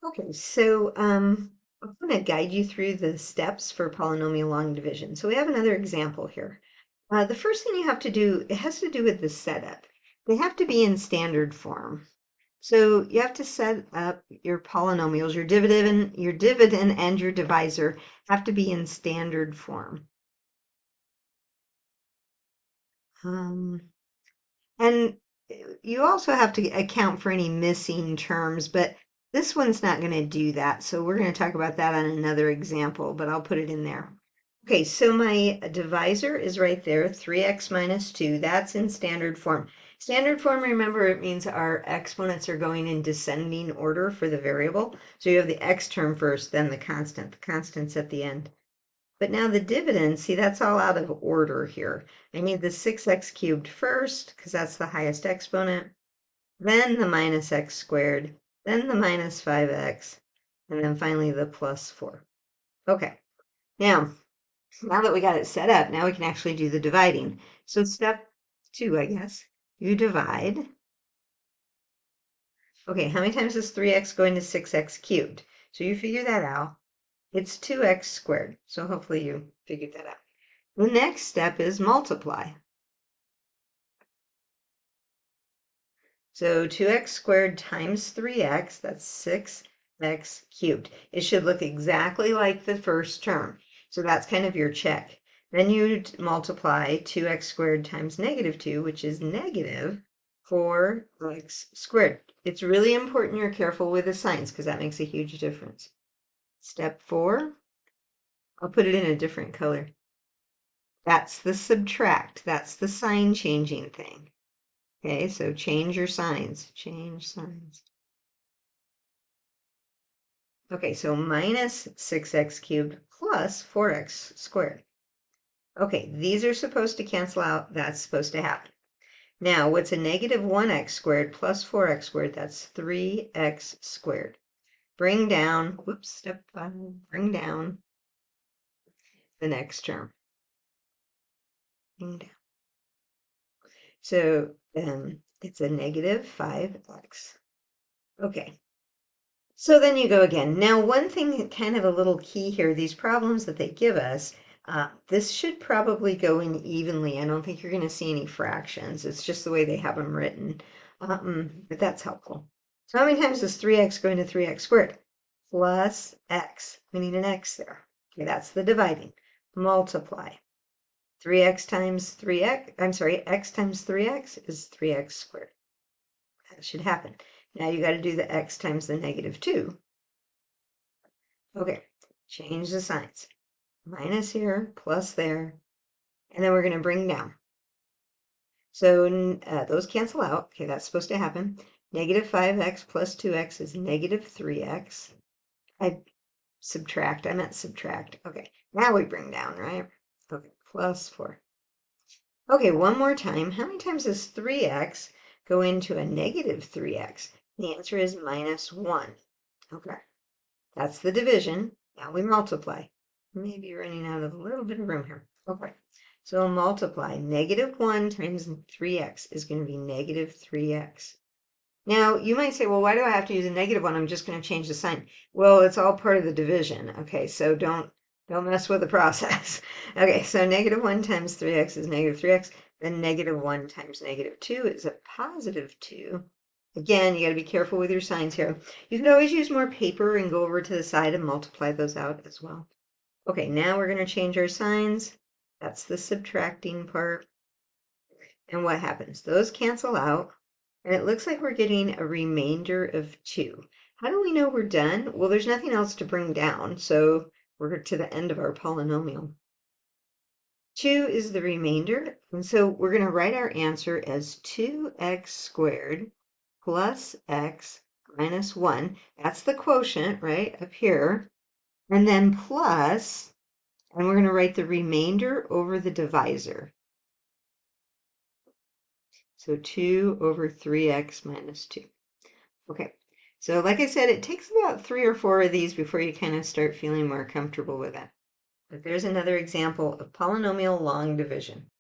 Okay, so I'm going to guide you through the steps for polynomial long division. So we have another example here. The first thing you have to do, it has to do with the setup. They have to be in standard form. So you have to set up your polynomials, your dividend and your divisor have to be in standard form. Um, and you also have to account for any missing terms, but this one's not going to do that. So we're going to talk about that on another example, but I'll put it in there. Okay, so my divisor is right there, 3x minus 2. That's in standard form. Standard form, remember, it means our exponents are going in descending order for the variable. So you have the x term first, then the constant. The constant's at the end. But now the dividend, see, that's all out of order here. I need the 6x cubed first, because that's the highest exponent, then the minus x squared, then the minus 5x, and then finally the plus 4. Okay, now that we got it set up, now we can actually do the dividing. So step 2, I guess, you divide. Okay, how many times is 3x going to 6x cubed? So you figure that out. It's 2x squared. So hopefully you figured that out. The next step is multiply. So 2x squared times 3x, that's 6x cubed. It should look exactly like the first term. So that's kind of your check. Then you multiply 2x squared times negative 2, which is negative 4x squared. It's really important you're careful with the signs because that makes a huge difference. Step 4, I'll put it in a different color. That's the subtract. That's the sign changing thing. Okay, so change your signs. Change signs. Okay, so minus 6x cubed plus 4x squared. Okay, these are supposed to cancel out. That's supposed to happen. Now, what's a negative 1x squared plus 4x squared? That's 3x squared. Bring down, whoops, step 5, bring down the next term. Bring down. So it's a negative 5x. Okay, so then you go again. Now, one thing, kind of a little key here, these problems that they give us, this should probably go in evenly. I don't think you're going to see any fractions. It's just the way they have them written. But that's helpful. So how many times is 3x going to 3x squared? Plus x. We need an x there. Okay, that's the dividing. Multiply. 3x times 3x, I'm sorry, x times 3x is 3x squared. That should happen. Now you got to do the x times the negative 2. Okay, change the signs. Minus here, plus there, and then we're going to bring down. So those cancel out. Okay, that's supposed to happen. Negative 5x plus 2x is negative 3x. I meant subtract. Okay, now we bring down, right? Okay, plus 4. Okay, one more time. How many times does 3x go into a negative 3x? The answer is minus 1. Okay, that's the division. Now we multiply. Maybe running out of a little bit of room here. Okay, so multiply. Negative 1 times 3x is going to be negative 3x. Now, you might say, well, why do I have to use a negative 1? I'm just going to change the sign. Well, it's all part of the division. Okay, so don't mess with the process. Okay, so negative 1 times 3x is negative 3x. Then negative 1 times negative 2 is a positive 2. Again, you got to be careful with your signs here. You can always use more paper and go over to the side and multiply those out as well. Okay, now we're going to change our signs. That's the subtracting part. And what happens? Those cancel out. And it looks like we're getting a remainder of 2. How do we know we're done? Well, there's nothing else to bring down, so we're to the end of our polynomial. 2 is the remainder, and so we're going to write our answer as 2x squared plus x minus 1. That's the quotient, right, up here. And then plus, and we're going to write the remainder over the divisor. So 2 over 3x minus 2. Okay, so like I said, it takes about 3 or 4 of these before you kind of start feeling more comfortable with it. But there's another example of polynomial long division.